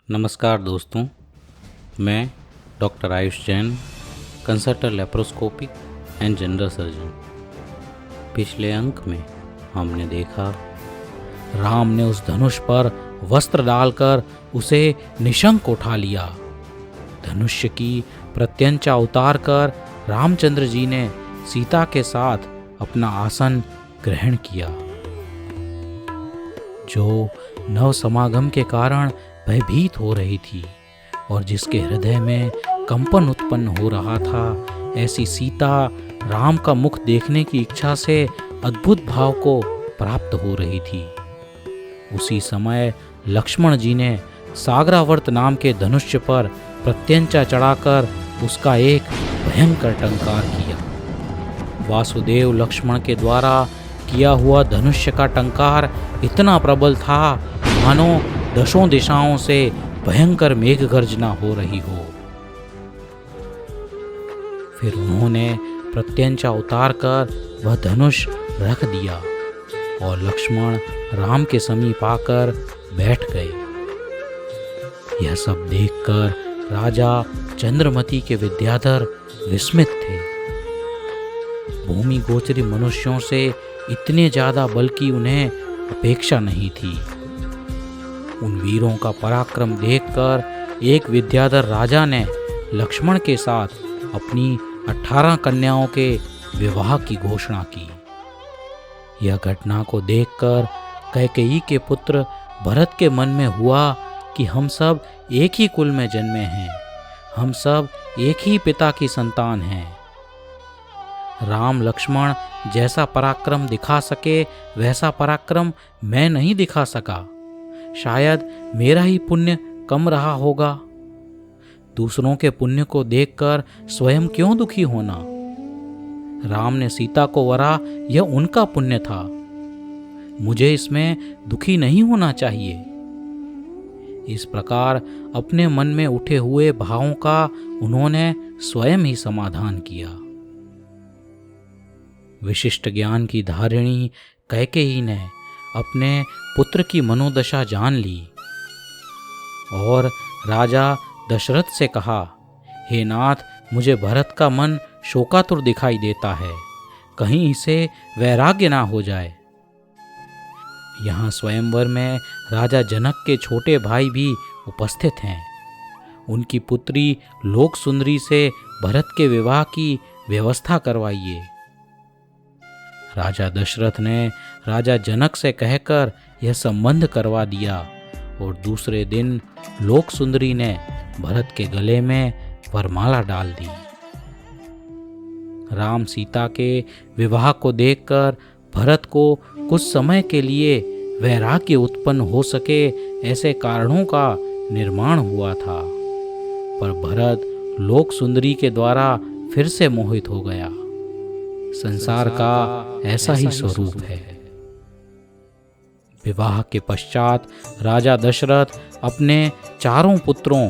नमस्कार दोस्तों, मैं doctor Ayush Jain, consultant laparoscopic and general surgeon. पिछले अंक में हमने देखा राम ने उस धनुष पर वस्त्र डालकर उसे निशंक उठा लिया। धनुष्य की प्रत्यंचा उतार कर रामचंद्र जी ने सीता के साथ अपना आसन ग्रहण किया। जो नव समागम के कारण भयभीत हो रही थी और जिसके हृदय में कंपन उत्पन्न हो रहा था, ऐसी सीता राम का मुख देखने की इच्छा से अद्भुत भाव को प्राप्त हो रही थी। उसी समय लक्ष्मण जी ने सागरावर्त नाम के धनुष्य पर प्रत्यंचा चढ़ाकर उसका एक भयंकर टंकार किया। वासुदेव लक्ष्मण के द्वारा किया हुआ धनुष्य का टंकार इतना प्रबल था मानो दशों दिशाओं से भयंकर मेघ गर्जना हो रही हो। फिर उन्होंने प्रत्यंचा उतार कर वह धनुष रख दिया और लक्ष्मण राम के समीप आकर बैठ गए। यह सब देखकर राजा चंद्रमती के विद्याधर विस्मित थे। भूमि गोचरी मनुष्यों से इतने ज्यादा बल की उन्हें अपेक्षा नहीं थी। उन वीरों का पराक्रम देखकर एक विद्याधर राजा ने लक्ष्मण के साथ अपनी 18 कन्याओं के विवाह की घोषणा की। यह घटना को देखकर कैकेयी के पुत्र भरत के मन में हुआ कि हम सब एक ही कुल में जन्मे हैं, हम सब एक ही पिता की संतान हैं। राम लक्ष्मण जैसा पराक्रम दिखा सके वैसा पराक्रम मैं नहीं दिखा सका। शायद मेरा ही पुण्य कम रहा होगा। दूसरों के पुण्य को देखकर स्वयं क्यों दुखी होना। राम ने सीता को वरा, यह उनका पुण्य था। मुझे इसमें दुखी नहीं होना चाहिए। इस प्रकार अपने मन में उठे हुए भावों का उन्होंने स्वयं ही समाधान किया। विशिष्ट ज्ञान की धारिणी कैकेयी ने अपने पुत्र की मनोदशा जान ली और राजा दशरथ से कहा, हे नाथ, मुझे भरत का मन शोकातुर दिखाई देता है, कहीं इसे वैराग्य ना हो जाए। यहाँ स्वयंवर में राजा जनक के छोटे भाई भी उपस्थित हैं। उनकी पुत्री लोक सुंदरी से भरत के विवाह की व्यवस्था करवाइए। राजा दशरथ ने राजा जनक से कहकर यह संबंध करवा दिया और दूसरे दिन लोक सुंदरी ने भरत के गले में वरमाला डाल दी। राम सीता के विवाह को देखकर भरत को कुछ समय के लिए वैराग्य उत्पन्न हो सके ऐसे कारणों का निर्माण हुआ था, पर भरत लोक सुंदरी के द्वारा फिर से मोहित हो गया। संसार का ऐसा ही स्वरूप है। विवाह के पश्चात राजा दशरथ अपने 4 पुत्रों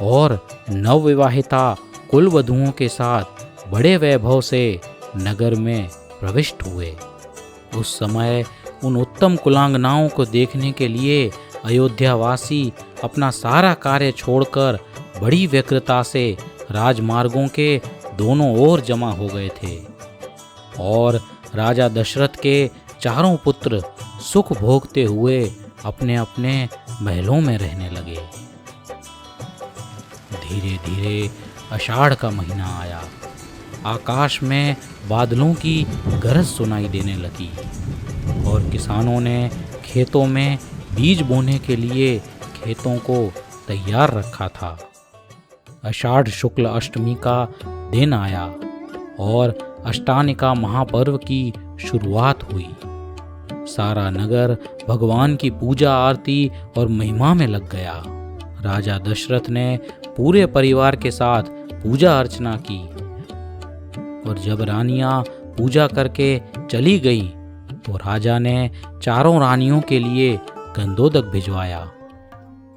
और नवविवाहिता कुलवधुओं के साथ बड़े वैभव से नगर में प्रविष्ट हुए। उस समय उन उत्तम कुलांगनाओं को देखने के लिए अयोध्यावासी अपना सारा कार्य छोड़कर बड़ी व्यग्रता से राजमार्गों के दोनों ओर जमा हो गए थे और राजा दशरथ के 4 पुत्र सुख भोगते हुए अपने अपने महलों में रहने लगे। धीरे धीरे आषाढ़ का महीना आया। आकाश में बादलों की गरज सुनाई देने लगी और किसानों ने खेतों में बीज बोने के लिए खेतों को तैयार रखा था। आषाढ़ शुक्ल अष्टमी का दिन आया और अष्टानिका महापर्व की शुरुआत हुई। सारा नगर भगवान की पूजा आरती और महिमा में लग गया। राजा दशरथ ने पूरे परिवार के साथ पूजा अर्चना की और जब रानियां पूजा करके चली गई तो राजा ने 4 रानियों के लिए गंधोदक भिजवाया।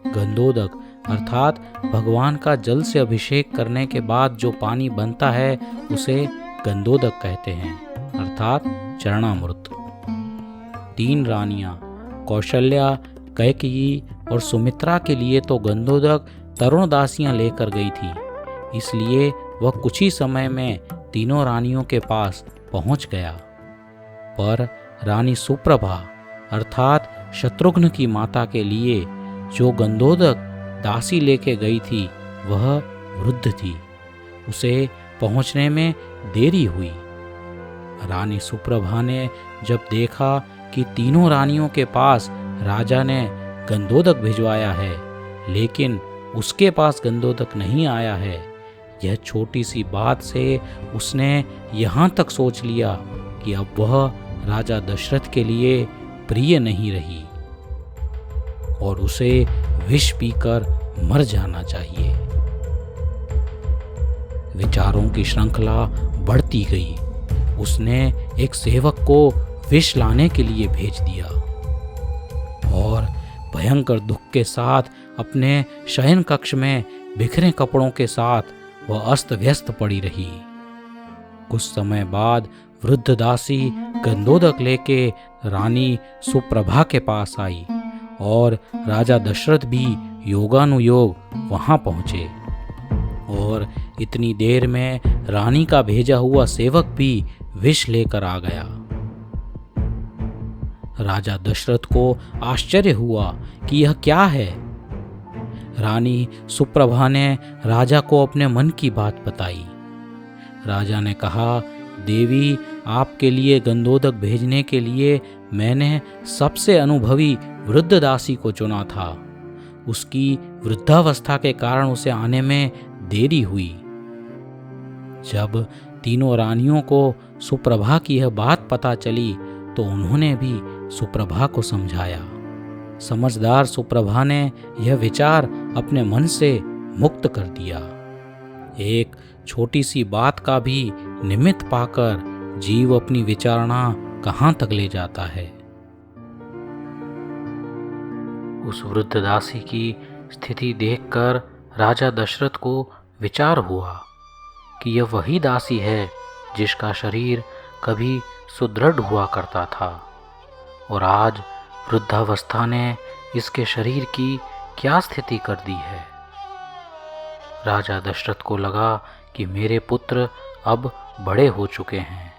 गंधोदक अर्थात भगवान का जल से अभिषेक करने के बाद जो पानी बनता है उसे गंधोदक कहते हैं, अर्थात चरणामृत। 3 रानियां कौशल्या, कैकेयी और सुमित्रा के लिए तो गंधोदक तरुण दासियां लेकर गई थी, इसलिए वह कुछ ही समय में तीनों रानियों के पास पहुंच गया। पर रानी सुप्रभा अर्थात शत्रुघ्न की माता के लिए जो गंधोदक दासी लेके गई थी वह वृद्ध थी। उसे पहुंचने में देरी हुई। रानी सुप्रभा ने जब देखा कि तीनों रानियों के पास राजा ने गंधोदक भिजवाया है, लेकिन उसके पास गंधोदक नहीं आया है, यह छोटी सी बात से उसने यहाँ तक सोच लिया कि अब वह राजा दशरथ के लिए प्रिय नहीं रही और उसे विष पीकर मर जाना चाहिए। विचारों की श्रृंखला बढ़ती गई। उसने एक सेवक को विष लाने के लिए भेज दिया और भयंकर दुख के साथ अपने शयन कक्ष में बिखरे कपड़ों के साथ वह अस्त व्यस्त पड़ी रही। कुछ समय बाद वृद्ध दासी गंधोदक लेके रानी सुप्रभा के पास आई और राजा दशरथ भी योगानुयोग वहां पहुंचे और इतनी देर में रानी का भेजा हुआ सेवक भी विष लेकर आ गया। राजा दशरथ को आश्चर्य हुआ कि यह क्या है। रानी सुप्रभा ने राजा को अपने मन की बात बताई। राजा ने कहा, देवी, आपके लिए गंधोदक भेजने के लिए मैंने सबसे अनुभवी वृद्ध दासी को चुना था। उसकी वृद्धावस्था के कारण उसे आने में देरी हुई। जब तीनों रानियों को सुप्रभा की यह बात पता चली तो उन्होंने भी सुप्रभा को समझाया। समझदार सुप्रभा ने यह विचार अपने मन से मुक्त कर दिया। एक छोटी सी बात का भी निमित्त पाकर जीव अपनी विचारणा कहाँ तक ले जाता है। उस वृद्ध दासी की स्थिति देखकर राजा दशरथ को विचार हुआ कि यह वही दासी है जिसका शरीर कभी सुदृढ़ हुआ करता था और आज वृद्धावस्था ने इसके शरीर की क्या स्थिति कर दी है। राजा दशरथ को लगा कि मेरे पुत्र अब बड़े हो चुके हैं।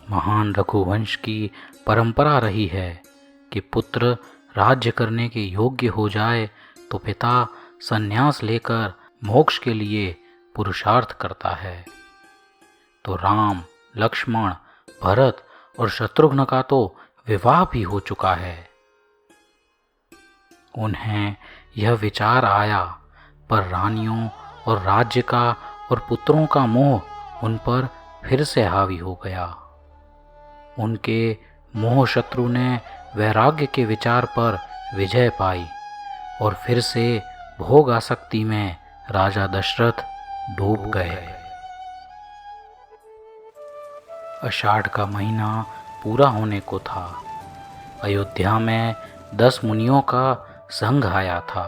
महान रघुवंश की परंपरा रही है कि पुत्र राज्य करने के योग्य हो जाए तो पिता संन्यास लेकर मोक्ष के लिए पुरुषार्थ करता है। तो राम, लक्ष्मण, भरत और शत्रुघ्न का तो विवाह भी हो चुका है। उन्हें यह विचार आया, पर रानियों और राज्य का और पुत्रों का मोह उन पर फिर से हावी हो गया। उनके मोह शत्रु ने वैराग्य के विचार पर विजय पाई और फिर से भोग आसक्ति में राजा दशरथ डूब गए। आषाढ़ का महीना पूरा होने को था। अयोध्या में 10 मुनियों का संघ आया था।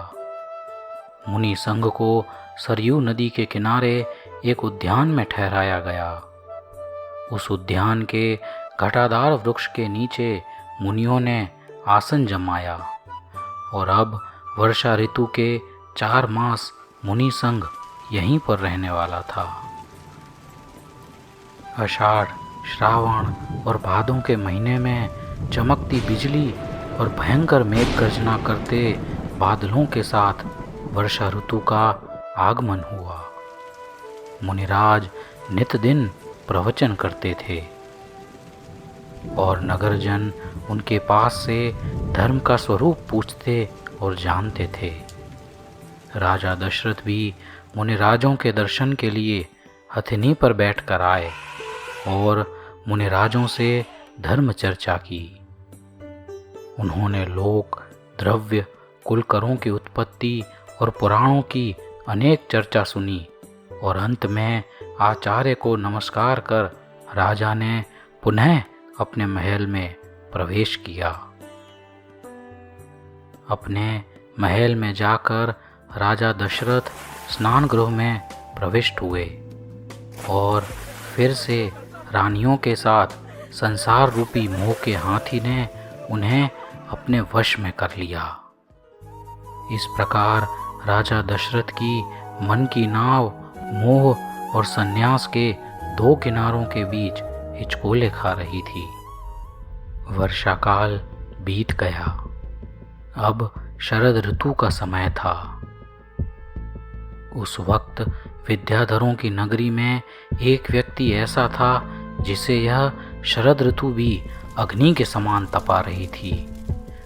मुनि संघ को सरयू नदी के किनारे एक उद्यान में ठहराया गया। उस उद्यान के घटादार वृक्ष के नीचे मुनियों ने आसन जमाया और अब वर्षा ऋतु के 4 मास मुनि संघ यहीं पर रहने वाला था। आषाढ़, श्रावण और भादों के महीने में चमकती बिजली और भयंकर मेघ गर्जना करते बादलों के साथ वर्षा ऋतु का आगमन हुआ। मुनिराज नित दिन प्रवचन करते थे और नगरजन उनके पास से धर्म का स्वरूप पूछते और जानते थे। राजा दशरथ भी मुनिराजों के दर्शन के लिए हथिनी पर बैठकर आए और मुनिराजों से धर्म चर्चा की। उन्होंने लोक, द्रव्य, कुलकरों की उत्पत्ति और पुराणों की अनेक चर्चा सुनी और अंत में आचार्य को नमस्कार कर राजा ने पुनः अपने महल में प्रवेश किया। अपने महल में जाकर राजा दशरथ स्नान गृह में प्रविष्ट हुए और फिर से रानियों के साथ संसार रूपी मोह के हाथी ने उन्हें अपने वश में कर लिया। इस प्रकार राजा दशरथ की मन की नाव मोह और संन्यास के दो किनारों के बीच हिचकोले खा रही थी। वर्षा काल बीत गया। अब शरद ऋतु का समय था। उस वक्त विद्याधरों की नगरी में एक व्यक्ति ऐसा था जिसे यह शरद ऋतु भी अग्नि के समान तपा रही थी।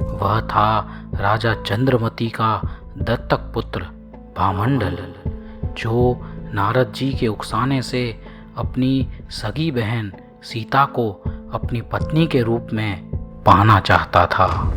वह था राजा चंद्रमती का दत्तक पुत्र भामंडल, जो नारद जी के उकसाने से अपनी सगी बहन सीता को अपनी पत्नी के रूप में पाना चाहता था।